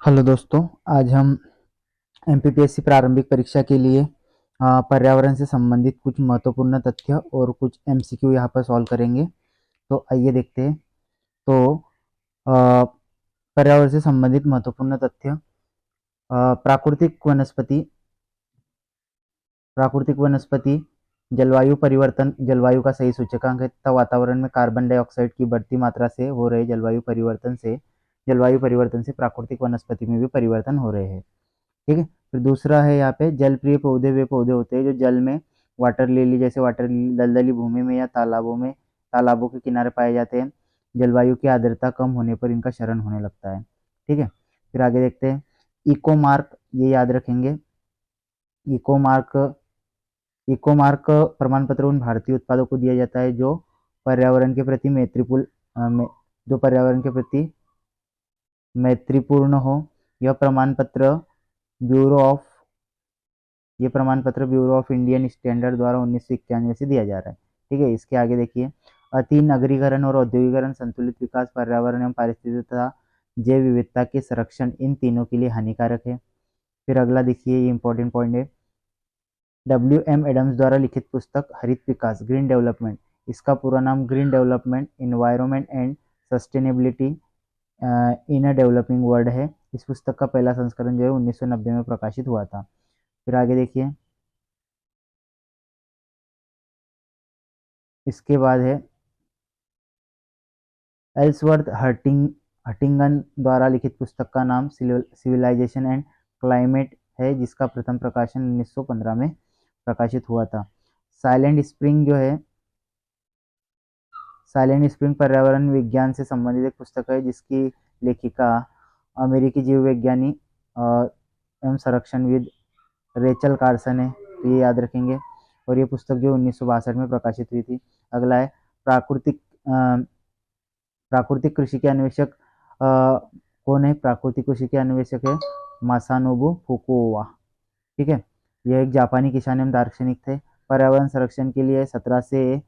Hello दोस्तों। आज हम एमपीपीएससी प्रारंभिक परीक्षा के लिए पर्यावरण से संबंधित कुछ महत्वपूर्ण तथ्य और कुछ एमसीक्यू यहाँ पर सॉल्व करेंगे। तो आइए देखते हैं। तो अ, पर्यावरण से संबंधित महत्वपूर्ण तथ्य। प्राकृतिक वनस्पति जलवायु परिवर्तन जलवायु का सही सूचकांक है तथा वातावरण में कार्बन डाइऑक्साइड की बढ़ती मात्रा से हो रहे जलवायु परिवर्तन से प्राकृतिक वनस्पति में भी परिवर्तन हो रहे हैं। ठीक है। फिर दूसरा है यहाँ पे जल प्रिय पौधे वे पौधे होते हैं जो जल में वाटर लिली जैसे वाटर लिली दलदली भूमि में या तालाबों के किनारे पाए जाते हैं। जलवायु की आर्द्रता कम होने पर इनका क्षरण होने लगता है। ठीक है। फिर आगे देखते हैं। इको मार्क, ये याद रखेंगे। इको मार्क इको मार्क प्रमाण पत्र उन भारतीय उत्पादों को दिया जाता है जो पर्यावरण के प्रति जो पर्यावरण के प्रति मैत्रीपूर्ण हो। यह प्रमाण पत्र ब्यूरो ऑफ ये प्रमाण पत्र ब्यूरो ऑफ इंडियन स्टैंडर्ड द्वारा 1991 से दिया जा रहा है। ठीक है। इसके आगे देखिए। अति नगरीकरण और औद्योगिकरण, संतुलित विकास, पर्यावरण एवं पारिस्थितिकी तथा जैव विविधता के संरक्षण इन तीनों के लिए हानिकारक है। फिर अगला देखिए, ये इंपॉर्टेंट पॉइंट है। WM एडम्स द्वारा लिखित पुस्तक हरित विकास ग्रीन डेवलपमेंट, इसका पूरा नाम green development environment and sustainability in a developing world है। इस पुस्तक का पहला संस्करण जो है 1990 में प्रकाशित हुआ था। फिर आगे देखिए। इसके बाद है एल्सवर्थ हटिंगन द्वारा लिखित पुस्तक का नाम सिविलाइजेशन एंड क्लाइमेट है, जिसका प्रथम प्रकाशन 1915 में प्रकाशित हुआ था। साइलेंट स्प्रिंग जो है साइलेंट स्प्रिंग पर्यावरण विज्ञान से संबंधित एक पुस्तक है, जिसकी लेखिका अमेरिकी जीव विज्ञानी एवं संरक्षणविद रेचल कार्सन है। तो ये याद रखेंगे। और ये पुस्तक जो 1962 में प्रकाशित हुई थी। अगला है प्राकृतिक प्राकृतिक कृषि के अन्वेषक कौन है? प्राकृतिक कृषि के अन्वेषक है मासानोबु फुकुओवा। ठीक है। यह एक जापानी किसान एवं दार्शनिक थे। पर्यावरण संरक्षण के लिए 17 से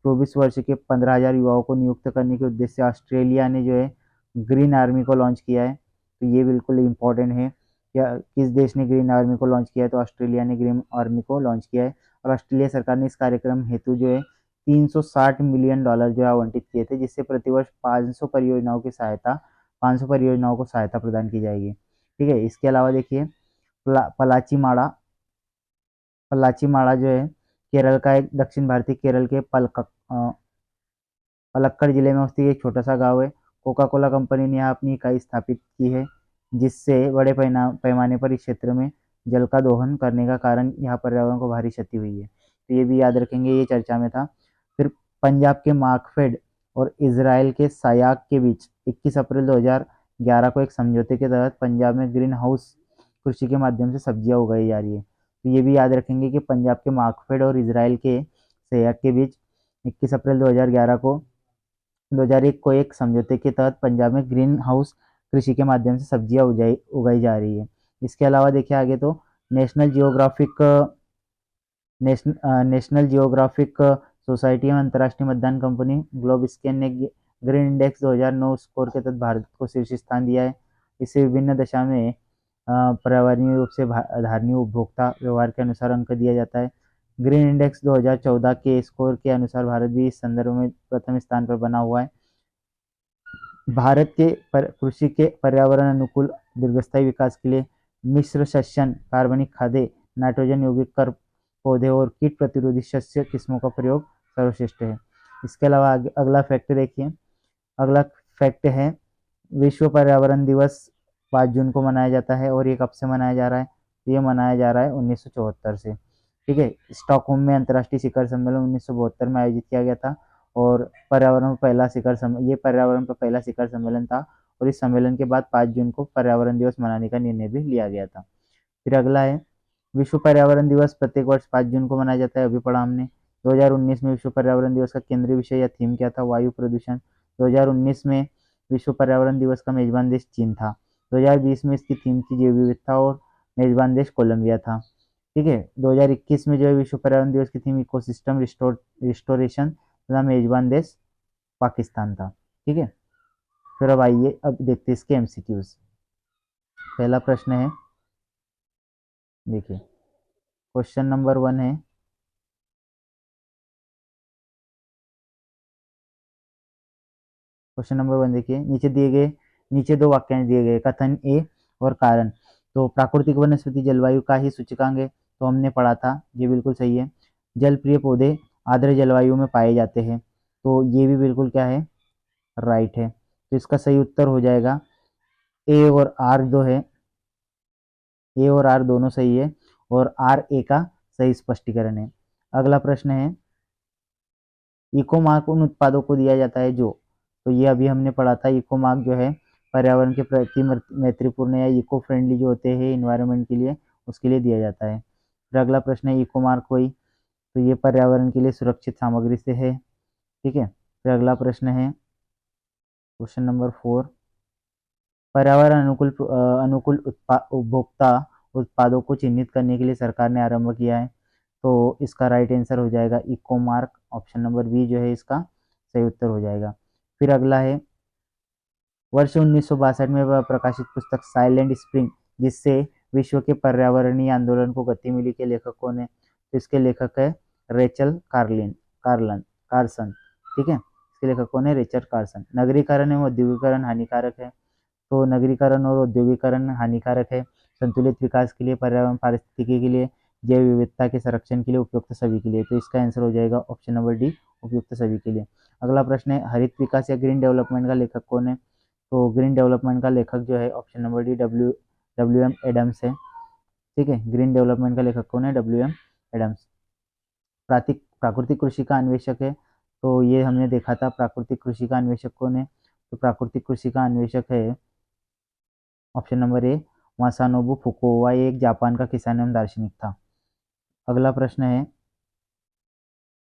24 वर्ष के 15,000 युवाओं को नियुक्त करने के उद्देश्य से ऑस्ट्रेलिया ने जो है ग्रीन आर्मी को लॉन्च किया है। तो ये बिल्कुल इंपॉर्टेंट है। क्या किस देश ने ग्रीन आर्मी को लॉन्च किया है? तो ऑस्ट्रेलिया ने ग्रीन आर्मी को लॉन्च किया है। और ऑस्ट्रेलिया सरकार ने इस कार्यक्रम हेतु जो है $360 मिलियन जो है आवंटित किए थे, जिससे प्रतिवर्ष 500 परियोजनाओं को सहायता प्रदान की जाएगी। ठीक है। इसके अलावा देखिए पलाची माड़ा पलाची माड़ा जो है केरल का एक दक्षिण भारतीय केरल के पलक्कड़ जिले में स्थित एक छोटा सा गांव है। कोका कोला कंपनी ने यहाँ अपनी इकाई स्थापित की है, जिससे बड़े पैमाने पर इस क्षेत्र में जल का दोहन करने का कारण यहाँ पर्यावरण को भारी क्षति हुई है। तो ये भी याद रखेंगे, ये चर्चा में था। फिर पंजाब के मार्कफेड और इसराइल के सायाग के बीच 21 अप्रैल 2011 को एक समझौते के तहत पंजाब में ग्रीन हाउस कृषि के माध्यम से सब्जियां उगाई जा रही है। तो ये भी याद रखेंगे कि पंजाब के मार्कफेड और इसराइल के सायाग के बीच 21 अप्रैल 2001 को एक समझौते के तहत पंजाब में ग्रीन हाउस कृषि के माध्यम से सब्जियां उगाई जा रही है। इसके अलावा देखिए आगे तो national geographic national geographic society एवं अंतर्राष्ट्रीय मतदान कंपनी ग्लोब स्कैन ने ग्रीन इंडेक्स 2009 स्कोर के तहत भारत को शीर्ष स्थान दिया है। इसे विभिन्न दशा में पर्यावरणीय रूप से धारणीय उपभोक्ता व्यवहार के अनुसार अंक दिया जाता है। ग्रीन इंडेक्स 2014 के स्कोर के अनुसार भारत भी इस संदर्भ में प्रथम स्थान पर बना हुआ है। भारत के कृषि के पर्यावरण अनुकूल दीर्घस्थायी विकास के लिए मिश्र शस्यन, कार्बनिक खादें, नाइट्रोजन यौगिक कर पौधे और कीट प्रतिरोधी शस्य किस्मों का प्रयोग सर्वश्रेष्ठ है। इसके अलावा अगला फैक्ट देखिए। अगला फैक्ट है विश्व पर्यावरण दिवस 5 जून को मनाया जाता है। और ये कब से मनाया जा रहा है? ये मनाया जा रहा है 1974 से। ठीक है। स्टॉकहोम में अंतर्राष्ट्रीय शिखर सम्मेलन 1972 में आयोजित किया गया था। और पर्यावरण पर पहला शिखर सम्मेलन था। और इस सम्मेलन के बाद 5 जून को पर्यावरण दिवस मनाने का निर्णय भी लिया गया था। फिर अगला है विश्व पर्यावरण दिवस प्रत्येक वर्ष 5 जून को मनाया जाता है। अभी पढ़ा हमने। 2019 में विश्व पर्यावरण दिवस का केंद्रीय विषय या थीम क्या था? वायु प्रदूषण। 2019 में विश्व पर्यावरण दिवस का मेजबान देश चीन था। 2020 में इसकी थीम थी जैव विविधता और मेजबान देश कोलंबिया था। ठीक है। 2021 में जो है विश्व पर्यावरण दिवस की थीम इकोसिस्टम रिस्टोरेशन तथा मेजबान देश पाकिस्तान था। ठीक है। फिर अब आइए अब देखते हैं इसके एमसीक्यूज। पहला प्रश्न है, देखिए क्वेश्चन नंबर 1 है, क्वेश्चन नंबर 1 देखिए, नीचे दो वाक्यांश दिए गए, कथन ए और कारण। तो प्राकृतिक वनस्पति जलवायु का ही सूचकांक है, तो हमने पढ़ा था, ये बिल्कुल सही है। जल प्रिय पौधे आर्द्र जलवायु में पाए जाते हैं, तो ये भी बिल्कुल क्या है, राइट है। तो इसका सही उत्तर हो जाएगा ए और आर जो है, ए और आर दोनों सही है, और आर ए का सही स्पष्टीकरण है। अगला प्रश्न है, इको मार्क उन उत्पादों को दिया जाता है जो, तो ये अभी हमने पढ़ा था, इको मार्क जो है पर्यावरण के प्रति मैत्रीपूर्ण या इको फ्रेंडली जो होते हैं इन्वायरमेंट के लिए, उसके लिए दिया जाता है। फिर अगला प्रश्न है, इको मार्क कोई, तो ये पर्यावरण के लिए सुरक्षित सामग्री से है, ठीक है। फिर अगला प्रश्न है क्वेश्चन नंबर 4, पर्यावरण अनुकूल उपभोक्ता उत्पादों को चिन्हित करने के लिए सरकार ने आरंभ किया है, तो इसका राइट आंसर हो जाएगा eco mark, option number B जो है इसका सही उत्तर हो जाएगा। फिर अगला है, वर्ष 1962 में प्रकाशित पुस्तक साइलेंट स्प्रिंग, जिससे विश्व के पर्यावरणीय आंदोलन को गति मिली, के लेखक कौन है, तो इसके लेखक है रेचल कार्सन, ठीक है। इसके लेखक कौन है, रेचल कार्सन। नगरीकरण एवं औद्योगिकरण हानिकारक है, तो नगरीकरण और औद्योगिकरण हानिकारक है, संतुलित विकास के लिए, पर्यावरण पारिस्थितिकी के लिए, जैव विविधता के संरक्षण के लिए, उपयुक्त सभी के लिए, तो इसका आंसर हो जाएगा ऑप्शन नंबर डी, उपयुक्त सभी के लिए। अगला प्रश्न है, हरित विकास या ग्रीन डेवलपमेंट का लेखक कौन है, तो ग्रीन डेवलपमेंट का लेखक जो है option number D W M Adams है, ठीक है। ग्रीन डेवलपमेंट का लेखक कौन है, डब्ल्यू एम एडम्स। प्राकृतिक कृषि का अन्वेषक है, तो ये हमने देखा था, प्राकृतिक कृषि का अन्वेषक कौन है, तो प्राकृतिक कृषि का अन्वेषक है ऑप्शन नंबर ए, मासानोबु फुकुओका, ये एक जापान का किसान एवं दार्शनिक था। अगला प्रश्न है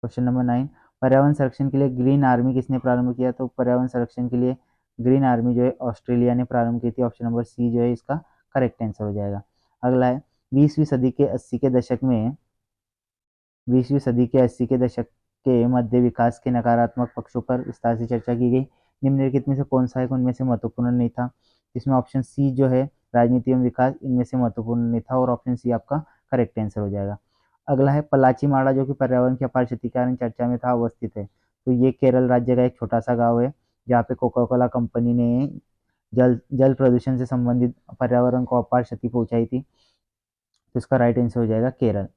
क्वेश्चन नंबर 9, पर्यावरण संरक्षण के लिए ग्रीन आर्मी किसने प्रारंभ किया, तो पर्यावरण संरक्षण के लिए ग्रीन आर्मी जो है ऑस्ट्रेलिया ने प्रारंभ की थी, ऑप्शन नंबर सी जो है इसका करेक्ट आंसर हो जाएगा। अगला है, 20वीं सदी के 80 के दशक में 20वीं सदी के 80 के दशक के मध्य विकास के नकारात्मक पक्षों पर विस्तार से चर्चा की गई, निम्नलिखित में से कौन सा एक उनमें से महत्वपूर्ण नहीं था, इसमें ऑप्शन सी जो है राजनीति एवं विकास इनमें से महत्वपूर्ण नहीं था, और ऑप्शन सी आपका करेक्ट आंसर हो जाएगा। अगला है, पलाची माड़ा जो कि पर्यावरण की अपार क्षति के कारण चर्चा में था, अवस्थित है, तो ये केरल राज्य का एक छोटा सा गाँव है, जहाँ पे कोका कोला कंपनी ने जल प्रदूषण से संबंधित पर्यावरण को अपार क्षति पहुंचाई थी, तो इसका राइट आंसर हो जाएगा केरल।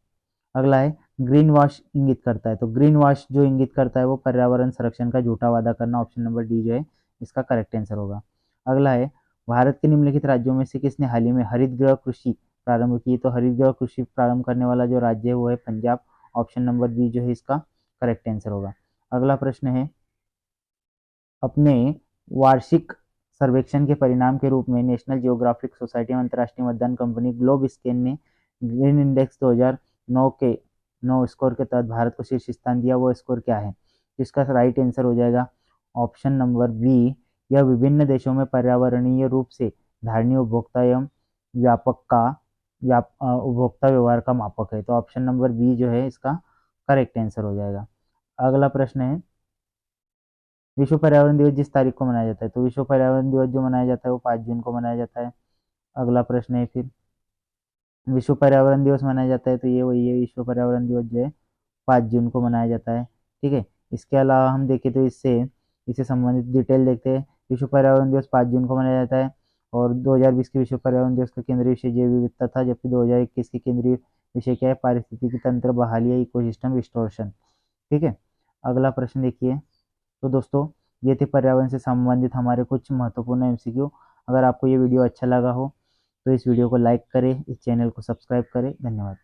अगला है, ग्रीन वॉश इंगित करता है, तो ग्रीन वॉश जो इंगित करता है वो पर्यावरण संरक्षण का झूठा वादा करना, ऑप्शन नंबर डी जो है इसका करेक्ट आंसर होगा। अगला है, भारत के निम्नलिखित राज्यों में से किसने हाल ही में हरित गृह कृषि प्रारंभ की, तो हरित गृह कृषि प्रारंभ करने वाला जो राज्य है वो है पंजाब, ऑप्शन नंबर बी जो है इसका करेक्ट आंसर होगा। अगला प्रश्न है, अपने वार्षिक सर्वेक्षण के परिणाम के रूप में नेशनल जियोग्राफिक सोसाइटी अंतर्राष्ट्रीय मतदान कंपनी ग्लोब स्कैन ने ग्रीन इंडेक्स 2009 के 9 स्कोर के तहत भारत को शीर्ष स्थान दिया, वो स्कोर क्या है, इसका राइट आंसर हो जाएगा ऑप्शन नंबर बी, यह विभिन्न देशों में पर्यावरणीय रूप से धारणीय उपभोक्ता एवं उपभोक्ता व्यवहार का मापक है, तो ऑप्शन नंबर बी जो है इसका करेक्ट आंसर हो जाएगा। अगला प्रश्न है, विश्व पर्यावरण दिवस जिस तारीख को मनाया जाता है, तो विश्व पर्यावरण दिवस जो मनाया जाता है वो 5 जून को मनाया जाता है। अगला प्रश्न है, फिर विश्व पर्यावरण दिवस मनाया जाता है, तो ये वही है, विश्व पर्यावरण दिवस जो है 5 जून को मनाया जाता है, ठीक है। इसके अलावा हम देखें तो इससे संबंधित डिटेल देखते हैं, विश्व पर्यावरण दिवस 5 जून को मनाया जाता है, और 2020 के विश्व पर्यावरण दिवस का केंद्रीय विषय जैव विविधता था, जबकि 2021 के केंद्रीय विषय क्या है, पारिस्थितिकी तंत्र बहाली या इकोसिस्टम रिस्टोरेशन, ठीक है। अगला प्रश्न देखिए, तो दोस्तों ये थे पर्यावरण से संबंधित हमारे कुछ महत्वपूर्ण एमसीक्यू। अगर आपको ये वीडियो अच्छा लगा हो तो इस वीडियो को लाइक करें, इस चैनल को सब्सक्राइब करें। धन्यवाद।